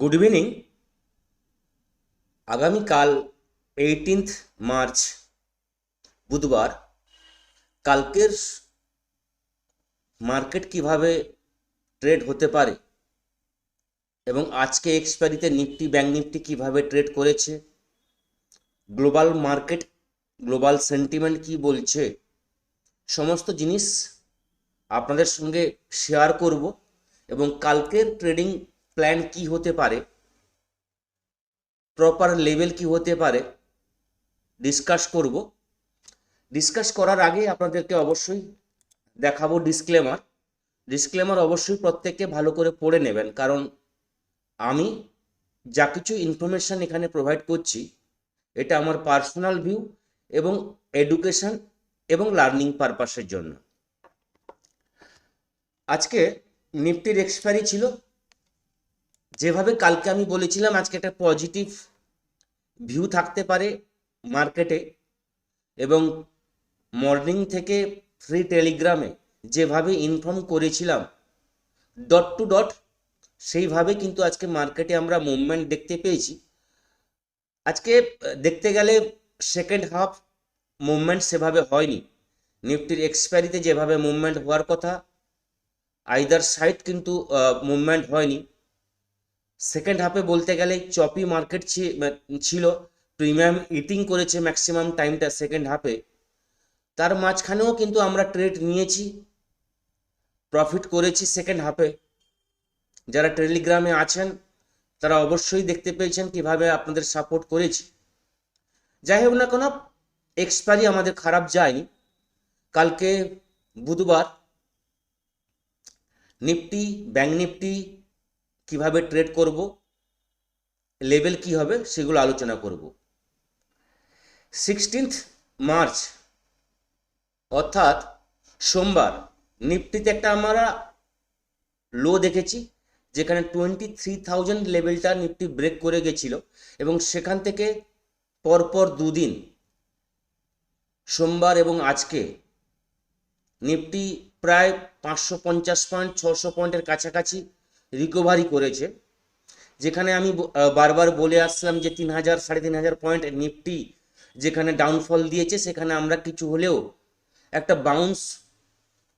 Good evening. আগামীকাল 18 March বুধবার, কালকের মার্কেট কিভাবে ট্রেড হতে পারে এবং আজকে এক্সপায়ারিতে নিফটি ব্যাংক নিফটি কিভাবে ট্রেড করেছে, গ্লোবাল মার্কেট গ্লোবাল সেন্টিমেন্ট কি বলছে, সমস্ত জিনিস আপনাদের সঙ্গে শেয়ার করব এবং কালকের ট্রেডিং প্ল্যান কি হতে পারে, প্রপার লেভেল কি হতে পারে ডিসকাস করব। ডিসকাস করার আগে আপনাদেরকে অবশ্যই দেখাবো ডিসক্লেমার অবশ্যই প্রত্যেককে ভালো করে পড়ে নেবেন, কারণ আমি যা কিছু ইনফরমেশান এখানে প্রোভাইড করছি এটা আমার পার্সোনাল ভিউ এবং এডুকেশন এবং লার্নিং পারপাসের জন্য। আজকে নিফটির এক্সপায়ারি ছিল, যেভাবে কালকে আমি বলেছিলাম আজকে একটা পজিটিভ ভিউ থাকতে পারে মার্কেটে, এবং মর্নিং থেকে ফ্রি টেলিগ্রামে যেভাবে ইনফর্ম করেছিলাম ডট টু ডট, সেইভাবে কিন্তু আজকে মার্কেটে আমরা মুভমেন্ট দেখতে পেয়েছি। আজকে দেখতে গেলে সেকেন্ড হাফ মুভমেন্ট সেভাবে হয়নি। নিফটির এক্সপায়ারিতে যেভাবে মুভমেন্ট হওয়ার কথা আইদার সাইড কিন্তু মুভমেন্ট হয়নি। সেকেন্ড হাফে বলতে গেলে চপি মার্কেট ছিল, প্রিমিয়াম ইটিং করেছে ম্যাক্সিমাম টাইমটা সেকেন্ড হাফে। তার মাঝখানেও কিন্তু আমরা ট্রেড নিয়েছি, প্রফিট করেছি সেকেন্ড হাফে। যারা টেলিগ্রামে আছেন তারা অবশ্যই দেখতে পেয়েছেন কিভাবে আপনাদের সাপোর্ট করেছি। যাই হোক না কেন, এক্সপায়ারি আমাদের খারাপ যায়নি। কালকে বুধবার নিফটি ব্যাংক নিফটি কিভাবে ট্রেড করব, লেভেল কি হবে সেগুলো আলোচনা করব। 16 মার্চ অর্থাৎ সোমবার নিফটিতে একটা আমরা লো দেখেছি, যেখানে 23,000 লেভেলটা নিফটি ব্রেক করে গেছিল, এবং সেখান থেকে পরপর দুদিন সোমবার এবং আজকে নিফটি প্রায় 550 পয়েন্ট 600 পয়েন্টের কাছাকাছি রিকভারি করেছে। যেখানে আমি বারবার বলে আসলাম যে 3,000 3,500 পয়েন্ট নিফটি যেখানে ডাউনফল দিয়েছে, সেখানে আমরা কিছু হলেও একটা বাউন্স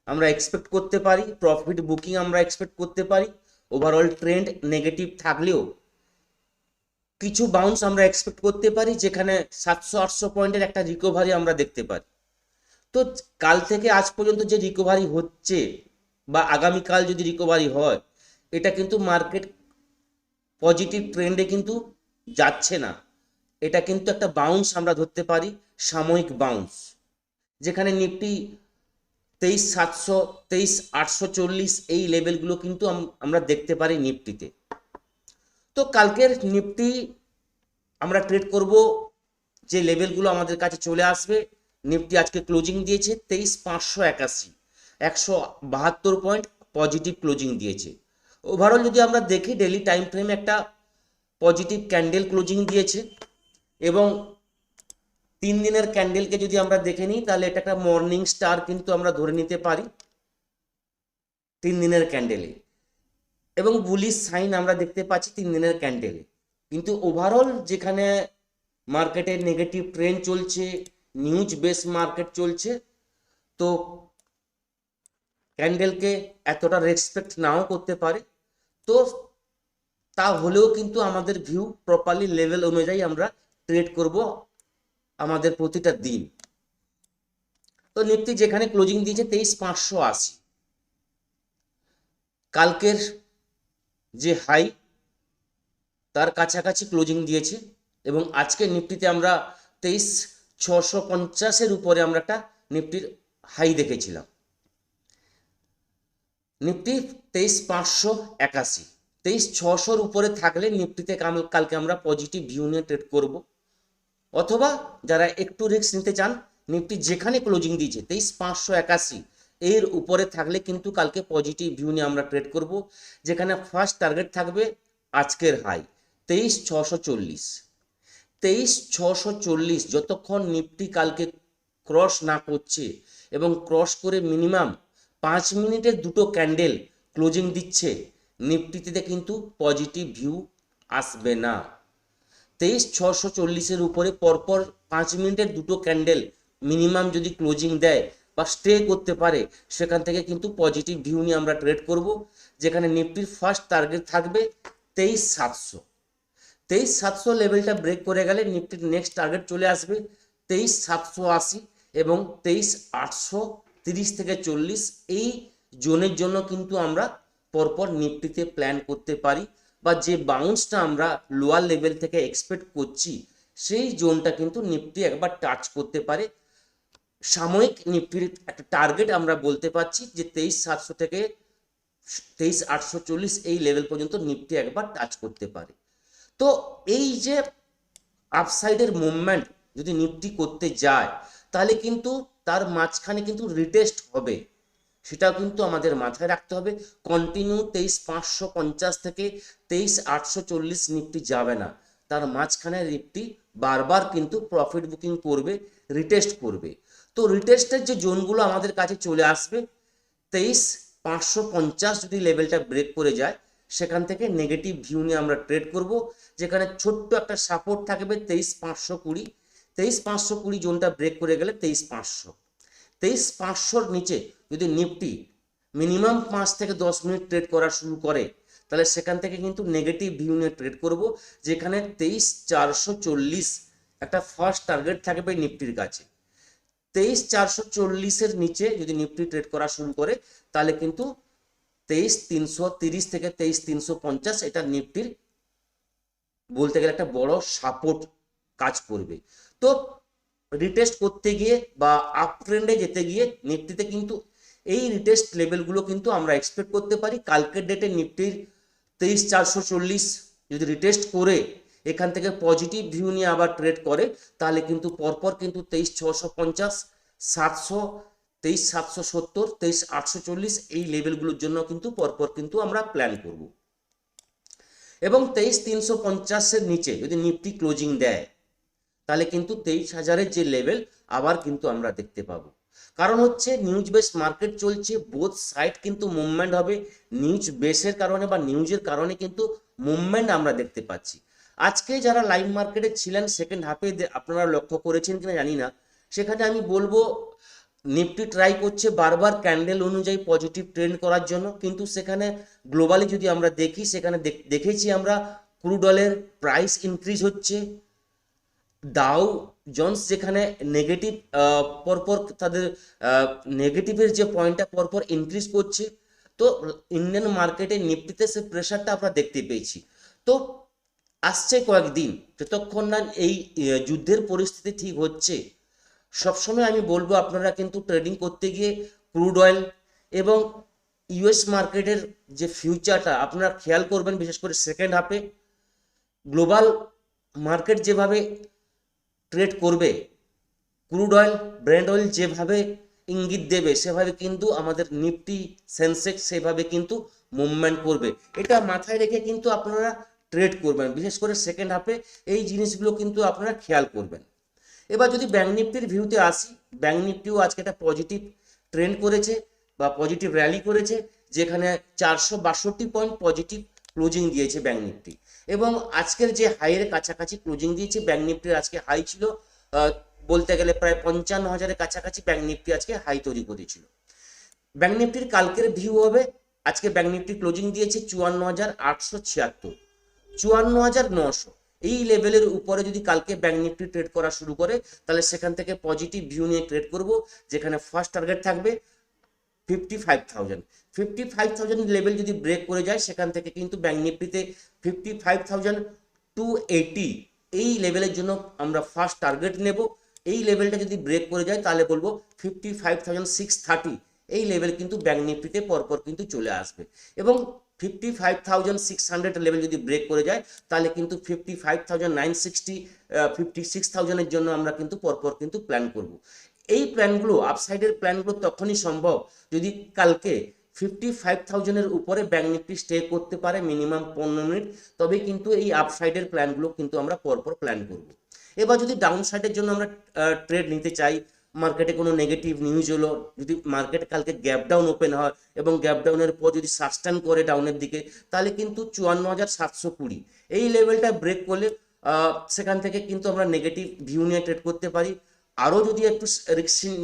আমরা এক্সপেক্ট করতে পারি, প্রফিট বুকিং আমরা এক্সপেক্ট করতে পারি। ওভারঅল ট্রেন্ড নেগেটিভ থাকলেও কিছু বাউন্স আমরা এক্সপেক্ট করতে পারি, যেখানে 700-800 পয়েন্টের একটা রিকভারি আমরা দেখতে পারি। তো কাল থেকে আজ পর্যন্ত যে রিকভারি হচ্ছে বা আগামীকাল যদি রিকভারি হয়, এটা কিন্তু মার্কেট পজিটিভ ট্রেন্ডে কিন্তু যাচ্ছে না। এটা কিন্তু একটা বাউন্স আমরা ধরতে পারি, সাময়িক বাউন্স, যেখানে নিফটি 23,700 23,840 এই লেভেলগুলো কিন্তু আমরা দেখতে পারি নিফটিতে। তো কালকের নিফটি আমরা ট্রেড করব যে লেভেলগুলো আমাদের কাছে চলে আসবে। নিফটি আজকে ক্লোজিং দিয়েছে 23,581, 172 পয়েন্ট পজিটিভ ক্লোজিং দিয়েছে। ওভারঅল যদি আমরা দেখি ডেলি টাইম ফ্রেমে একটা পজিটিভ ক্যান্ডেল ক্লোজিং দিয়েছে, এবং 3 দিনের ক্যান্ডেলকে যদি আমরা দেখে নিই তাহলে এটা একটা মর্নিং স্টার কিন্তু আমরা ধরে নিতে পারি 3 দিনের ক্যান্ডেলে, এবং বুলিশ সাইন আমরা দেখতে পাচ্ছি 3 দিনের ক্যান্ডেলে। কিন্তু ওভারঅল যেখানে মার্কেটে নেগেটিভ ট্রেন্ড চলছে, নিউজ বেস মার্কেট চলছে, তো ক্যান্ডেলকে এতটা রেসপেক্ট নাও করতে পারে। তো তা হলেও কিন্তু আমাদের ভিউ প্রপারলি লেভেল অনুযায়ী আমরা ট্রেড করব আমাদের প্রতিটা দিন। তো নিফটি যেখানে ক্লোজিং দিয়েছে 23,580, কালকের যে হাই তার কাছাকাছি ক্লোজিং দিয়েছে, এবং আজকে নিফটিতে আমরা 23,650-এর উপরে আমরা একটা নিফটির হাই দেখেছিলাম। নিফটি 23,581, 23,600-র উপরে থাকলে নিফটিতে কালকে আমরা পজিটিভ ভিউ নিয়ে ট্রেড করব। অথবা যারা একটু রিস্ক নিতে চান, নিফটি যেখানে ক্লোজিং দিয়েছে 23,581 এর উপরে থাকলে কিন্তু কালকে পজিটিভ ভিউ নিয়ে আমরা ট্রেড করব, যেখানে ফার্স্ট টার্গেট থাকবে আজকের হাই 23,640। 23,640 যতক্ষণ নিফটি কালকে ক্রস না করছে, এবং ক্রস করে মিনিমাম 5 মিনিটের দুটো ক্যান্ডেল ক্লোজিং দিচ্ছে, নিফটিতে কিন্তু পজিটিভ ভিউ আসবে না। 23,640-এর উপরে পরপর 5 মিনিটের দুটো ক্যান্ডেল মিনিমাম যদি ক্লোজিং দেয় বা স্টে করতে পারে, সেখান থেকে কিন্তু পজিটিভ ভিউ নিয়ে আমরা ট্রেড করব, যেখানে নিফটির ফার্স্ট টার্গেট থাকবে 23,700। 23,700 লেভেলটা ব্রেক করে গেলে নিফটির নেক্সট টার্গেট চলে আসবে 23,780 এবং 23,830 থেকে 40। এই জোনের জন্য কিন্তু আমরা পরপর নিফটিতে প্ল্যান করতে পারি, বা যে বাউন্সটা আমরা লোয়ার লেভেল থেকে এক্সপেক্ট করছি সেই জোনটা কিন্তু নিফটি একবার টাচ করতে পারে। সাময়িক নিফটির একটা টার্গেট আমরা বলতে পারছি যে 23,700 থেকে 23,840 এই লেভেল পর্যন্ত নিফটি একবার টাচ করতে পারে। তো এই যে আপসাইডের মুভমেন্ট যদি নিফটি করতে যায়, তাহলে কিন্তু তার মাঝখানে কিন্তু রিটেস্ট হবে, সেটাও কিন্তু আমাদের মাথায় রাখতে হবে। কন্টিনিউ 23,550 থেকে 23,840 নিফটি যাবে না, তার মাঝখানে নিফটি বারবার কিন্তু প্রফিট বুকিং করবে, রিটেস্ট করবে। তো রিটেস্টের যে জোনগুলো আমাদের কাছে চলে আসবে, 23,550 যদি লেভেলটা ব্রেক করে যায়, সেখান থেকে নেগেটিভ ভিউ নিয়ে আমরা ট্রেড করব, যেখানে ছোট্ট একটা সাপোর্ট থাকবে 23,520। 23,520 জোনটা ব্রেক করে গেলে 23,500, 23,500-র নিচে যদি নিফটি মিনিমাম 5 থেকে 10 মিনিট ট্রেড করা শুরু করে, তাহলে সেখান থেকে কিন্তু নেগেটিভ ভিউ নিয়ে ট্রেড করব, যেখানে 23,440 একটা ফার্স্ট টার্গেট থাকবে নিফটির কাছে। 23,440-এর নিচে যদি নিফটি ট্রেড করা শুরু করে, তাহলে কিন্তু 23,330 থেকে 23,350 এটা নিফটির বলতে গেলে একটা বড় সাপোর্ট কাজ করবে। তো রিটেস্ট করতে গিয়ে বা আপ ট্রেন্ডে যেতে গিয়ে নিফটিতে কিন্তু এই রিটেস্ট লেভেলগুলো কিন্তু আমরা এক্সপেক্ট করতে পারি। কালকের ডেটে নিফটির 23,440 যদি রিটেস্ট করে এখান থেকে পজিটিভ ভিউ নিয়ে আবার ট্রেড করে, তাহলে কিন্তু পরপর কিন্তু 23,650, 700, 23,770, 23,840 এই লেভেলগুলোর জন্য কিন্তু পরপর কিন্তু আমরা প্ল্যান করব। এবং 23,350-এর নিচে যদি নিফটি ক্লোজিং দেয়, তাহলে কিন্তু 23,000-এর যে লেভেল আবার কিন্তু আমরা দেখতে পাবো। কারণ হচ্ছে নিউজ বেস মার্কেট চলছে, বোথ সাইড কিন্তু মুভমেন্ট হবে। নিউজ বেসের কারণে বা নিউজের কারণে কিন্তু মুভমেন্ট আমরা দেখতে পাচ্ছি। আজকে যারা লাইভ মার্কেটে ছিলেন সেকেন্ড হাফে আপনারা লক্ষ্য করেছেন কিনা জানি না, সেখানে আমি বলবো নিফটি ট্রাই করছে বারবার ক্যান্ডেল অনুযায়ী পজিটিভ ট্রেন্ড করার জন্য, কিন্তু সেখানে গ্লোবালি যদি আমরা দেখি, সেখানে দেখেছি আমরা ক্রুড অয়েলের প্রাইস ইনক্রিজ হচ্ছে, ডাউ জোন্স যেখানে নেগেটিভ পরপর তাদের নেগেটিভের যে পয়েন্টটা পরপর ইনক্রিজ করছে। তো ইন্ডিয়ান মার্কেটে নিফটিতে সে প্রেশারটা আমরা দেখতে পেয়েছি। তো আসছে কয়েকদিন, যতক্ষণ না এই যুদ্ধের পরিস্থিতি ঠিক হচ্ছে, সবসময় আমি বলবো আপনারা কিন্তু ট্রেডিং করতে গিয়ে ক্রুড অয়েল এবং ইউএস মার্কেটের যে ফিউচারটা আপনারা খেয়াল করবেন। বিশেষ করে সেকেন্ড হাফে গ্লোবাল মার্কেট যেভাবে ট্রেড করবে, ক্রুড অয়েল ব্র্যান্ড অয়েল যেভাবে ইঙ্গিত দেবে, সেভাবে কিন্তু আমাদের নিফটি সেন্সেক্স সেভাবে কিন্তু মুভমেন্ট করবে। এটা মাথায় রেখে কিন্তু আপনারা ট্রেড করবেন, বিশেষ করে সেকেন্ড হাফে এই জিনিসগুলো কিন্তু আপনারা খেয়াল করবেন। এবার যদি ব্যাঙ্ক নিফটির ভিউতে আসি, ব্যাঙ্ক নিফটিও আজকে একটা পজিটিভ ট্রেন্ড করেছে বা পজিটিভ র্যালি করেছে, যেখানে 462 পয়েন্ট পজিটিভ ক্লোজিং দিয়েছে ব্যাঙ্ক নিফটি। এবং আজকের যে হাইয়ের কাছাকাছি ক্লোজিং দিয়েছে ব্যাঙ্ক নিফটির, আজকে হাই ছিল বলতে গেলে প্রায় 55,000-এর কাছাকাছি ব্যাঙ্ক নিফটি আজকে হাই তৈরি করেছিল। ব্যাঙ্ক নিফটির কালকের ভিউ হবে, আজকে ব্যাঙ্ক নিফটি ক্লোজিং দিয়েছে 54,876, 54,900 এই লেভেলের উপরে যদি কালকে ব্যাঙ্ক নিফটি ট্রেড করা শুরু করে, তাহলে সেখান থেকে পজিটিভ ভিউ নিয়ে ট্রেড করব, যেখানে ফার্স্ট টার্গেট থাকবে 55,000। 55,000 লেভেল যদি ব্রেক করে যায়, সেখান থেকে কিন্তু ব্যাঙ্ক নিফটিতে 55,280 এই লেভেলের জন্য আমরা ফার্স্ট টার্গেট নেব। এই লেভেলটা যদি ব্রেক করে যায়, তাহলে বলবো 55,630 এই লেভেল কিন্তু ব্যাঙ্ক নিফটিতে পরপর কিন্তু চলে আসবে। এবং 55,600 লেভেল যদি ব্রেক করে যায়, তাহলে কিন্তু 55,960, 56,000-এর জন্য আমরা কিন্তু পরপর কিন্তু প্ল্যান করব। এই প্ল্যানগুলো, আপসাইডের প্ল্যানগুলো তখনই সম্ভব যদি কালকে 55,000-এর উপরে ব্যাঙ্ক নিফটি স্টে করতে পারে মিনিমাম 15 মিনিট, তবে কিন্তু এই আপসাইডের প্ল্যানগুলো কিন্তু আমরা পরপর প্ল্যান করব। এবার যদি ডাউন সাইডের জন্য আমরা ট্রেড নিতে চাই, মার্কেটে কোনো নেগেটিভ নিউজ হলো, যদি মার্কেট কালকে গ্যাপ ডাউন ওপেন হয় এবং গ্যাপ ডাউনের পর যদি সাস্টেন করে ডাউনের দিকে, তাহলে কিন্তু 54,720 এই লেভেলটা ব্রেক করলে সেখান থেকে কিন্তু আমরা নেগেটিভ ভিউ নিয়ে ট্রেড করতে পারি। আরও যদি একটু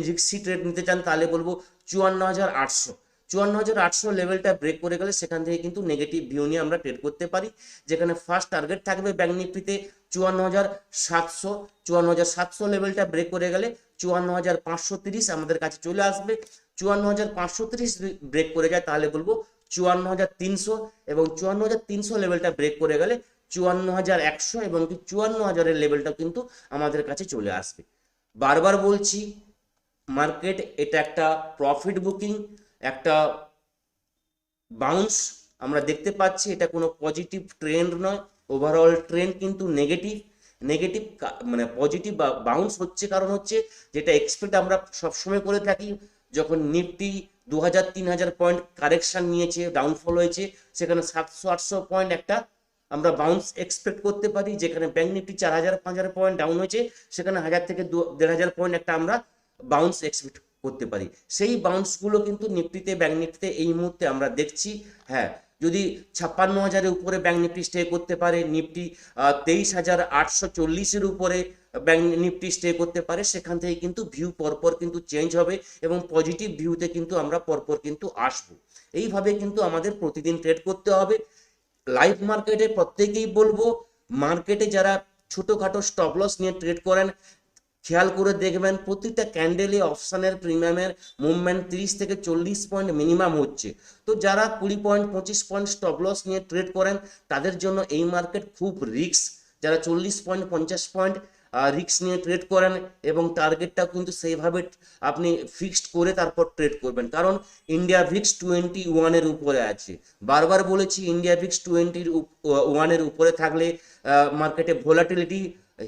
রিক্সি ট্রেড নিতে চান তাহলে বলবো 54,800, 54,800 লেভেলটা ব্রেক করে গেলে সেখান থেকে কিন্তু নেগেটিভ ভিউ নিয়ে আমরা ট্রেড করতে পারি, যেখানে ফার্স্ট টার্গেট থাকবে ব্যাংক নিফটিতে 54,700, 54,700 লেভেলটা ব্রেক করে গেলে 54,530 আমাদের কাছে চলে আসবে। 54,530 ব্রেক করে যায় তাহলে বলবো 54,300, এবং 54,300 লেভেলটা ব্রেক করে গেলে 54,100 এবং 54,000 লেভেলটা কিন্তু আমাদের কাছে চলে আসবে। বারবার বলছি, মার্কেট এটা একটা প্রফিট বুকিং, একটা বাউন্স আমরা দেখতে পাচ্ছি, এটা কোনো পজিটিভ ট্রেন্ড নয়, ওভারঅল ট্রেন্ড কিন্তু নেগেটিভ। নেগেটিভ মানে পজিটিভ বা বাউন্স হচ্ছে কারণ হচ্ছে যেটা এক্সপেক্ট আমরা সবসময় করে থাকি, যখন নিফটি 2,000-3,000 পয়েন্ট কারেকশন নিয়েছে, ডাউনফল হয়েছে, সেখানে 700-800 পয়েন্ট একটা আমরা বাউন্স এক্সপেক্ট করতে পারি। যেখানে ব্যাংক নিফটি 4,000-5,000 পয়েন্ট ডাউন হয়েছে, সেখানে 1,000 থেকে 1,500 পয়েন্ট একটা আমরা বাউন্স এক্সপেক্ট করতে পারি। সেই বাউন্সগুলো কিন্তু নিফটিতে, ব্যাংক নিফটিতে এই মুহূর্তে আমরা দেখছি। হ্যাঁ, যদি 56,000-এর উপরে ব্যাংক নিফটি স্টে করতে পারে, নিফটি 23,840-এর উপরে ব্যাংক নিফটি স্টে করতে পারে, সেখান থেকে কিন্তু ভিউ পরপর কিন্তু চেঞ্জ হবে এবং পজিটিভ ভিউতে কিন্তু আমরা পরপর কিন্তু আসবো। এইভাবে কিন্তু আমাদের প্রতিদিন ট্রেড করতে হবে। লাইভ মার্কেটে প্রত্যেকেই বলবো, মার্কেটে যারা ছোটোখাটো স্টপ লস নিয়ে ট্রেড করেন, খেয়াল করে দেখবেন প্রতিটা ক্যান্ডেলে অপশানের প্রিমিয়ামের মুভমেন্ট 30 থেকে 40 পয়েন্ট মিনিমাম হচ্ছে। তো যারা 20 পয়েন্ট 25 পয়েন্ট স্টপ লস নিয়ে ট্রেড করেন তাদের জন্য এই মার্কেট খুব রিস্ক। যারা 40 পয়েন্ট 50 পয়েন্ট রিস্ক নিয়ে ট্রেড করেন এবং টার্গেটটাও কিন্তু সেইভাবে আপনি ফিক্সড করে তারপর ট্রেড করবেন, কারণ ইন্ডিয়া ভিক্স 21-এর উপরে আছে। বারবার বলেছি, ইন্ডিয়া ভিক্স 21-এর উপরে থাকলে মার্কেটে ভোলাটিলিটি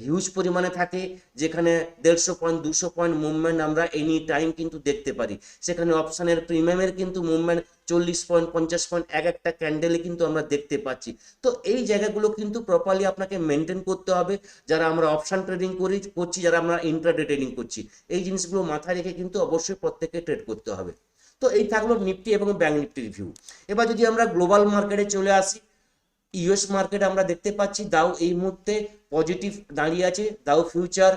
হিউজ পরিমাণে থাকে, যেখানে 150 পয়েন্ট 200 পয়েন্ট মুভমেন্ট আমরা এনি টাইম কিন্তু দেখতে পারি। সেখানে অপশানের প্রিমিয়ামের কিন্তু মুভমেন্ট 40 পয়েন্ট 50 পয়েন্ট এক একটা ক্যান্ডেলে কিন্তু আমরা দেখতে পাচ্ছি। তো এই জায়গাগুলো কিন্তু প্রপারলি আপনাকে মেনটেন করতে হবে। যারা আমরা অপশান ট্রেডিং করছি, যারা আমরা ইন্ট্রাডে ট্রেডিং করছি, এই জিনিসগুলো মাথায় রেখে কিন্তু অবশ্যই প্রত্যেককে ট্রেড করতে হবে। তো এই থাকলো নিফটি এবং ব্যাংক নিফটি রিভিউ। এবার যদি আমরা গ্লোবাল মার্কেটে চলে আসি, ইউএস মার্কেট আমরা দেখতে পাচ্ছি দাও এই মুহূর্তে পজিটিভ দাঁড়িয়ে আছে। দাও ফিউচার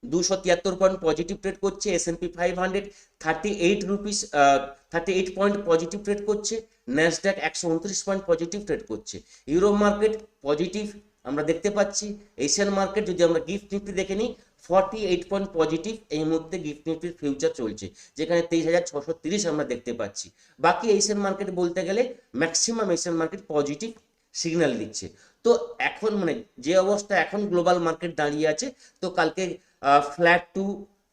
273 পয়েন্ট পজিটিভ ট্রেড করছে। S&P 500 38 পয়েন্ট পজিটিভ ট্রেড করছে। ন্যাসড্যাক 129 পয়েন্ট পজিটিভ ট্রেড করছে। ইউরোপ মার্কেট পজিটিভ আমরা দেখতে পাচ্ছি। এশিয়ান মার্কেট যদি আমরা গিফট নিফটি দেখে নিই, 48 পয়েন্ট পজিটিভ এই মুহূর্তে গিফট নিফটির ফিউচার চলছে, যেখানে 23,630 আমরা দেখতে পাচ্ছি। বাকি এশিয়ান মার্কেট বলতে গেলে maximum Asian market positive signal দিচ্ছে। তো এখন মানে যে অবস্থা এখন গ্লোবাল মার্কেট দাঁড়িয়ে আছে, তো কালকে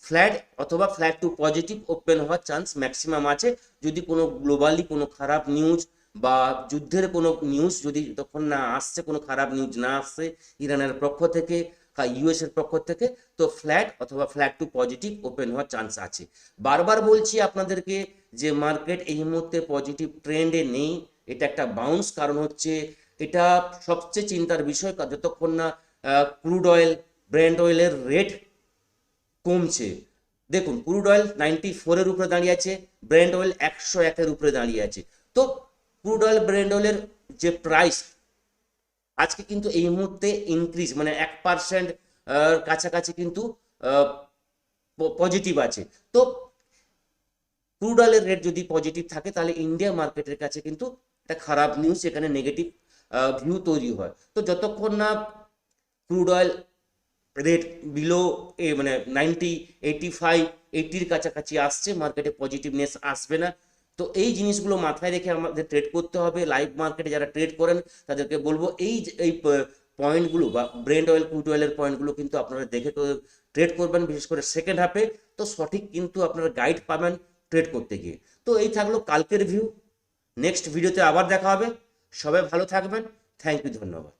ফ্ল্যাট অথবা ফ্ল্যাট টু পজিটিভ ওপেন হওয়ার চান্স ম্যাক্সিমাম আছে, যদি কোনো গ্লোবালি কোনো খারাপ নিউজ বা যুদ্ধের কোনো নিউজ যদি তখন না আসছে, কোনো খারাপ নিউজ না আসছে ইরানের পক্ষ থেকে বা ইউএস এর পক্ষ থেকে, তো ফ্ল্যাট অথবা ফ্ল্যাট টু পজিটিভ ওপেন হওয়ার চান্স আছে। বারবার বলছি আপনাদেরকে যে মার্কেট এই মুহূর্তে পজিটিভ ট্রেন্ডে নেই, এটা একটা বাউন্স। কারণ হচ্ছে এটা সবচেয়ে চিন্তার বিষয়, যতক্ষণ না ক্রুড অয়েল, ব্রেন্ট অয়েলের রেট কমছে। দেখুন, ক্রুড অয়েল 94-এর উপরে দাঁড়িয়ে আছে, ব্রেন্ট অয়েল 101-এর উপরে দাঁড়িয়ে আছে। তো ক্রুড অয়েল, ব্রেন্ট অয়েলের যে প্রাইস আজকে কিন্তু এই মুহূর্তে ইনক্রিজ মানে 1% কাছাকাছি কিন্তু পজিটিভ আছে। তো ক্রুড অয়েলের রেট যদি পজিটিভ থাকে তাহলে ইন্ডিয়া মার্কেটের কাছে কিন্তু একটা খারাপ নিউজ, এখানে নেগেটিভ ভিউ তৈরি হয়। তো যতক্ষণ না ক্রুড অয়েল রেট বিলো মানে 90, 85, 80-র কাছাকাছি আসছে, মার্কেটে পজিটিভনেস আসবে না। তো এই জিনিসগুলো মাথায় রেখে আমাদের ট্রেড করতে হবে। লাইভ মার্কেটে যারা ট্রেড করেন তাদেরকে বলবো এই পয়েন্টগুলো বা ব্রেন্ট অয়েল, ক্রুড অয়েলের পয়েন্টগুলো কিন্তু আপনারা দেখে ট্রেড করবেন, বিশেষ করে সেকেন্ড হাফে। তো সঠিক কিন্তু আপনারা গাইড পাবেন ট্রেড করতে গিয়ে। তো এই থাকলো কালকের ভিউ। নেক্সট ভিডিওতে আবার দেখা হবে। সবাই ভালো থাকবেন। থ্যাংক ইউ, ধন্যবাদ।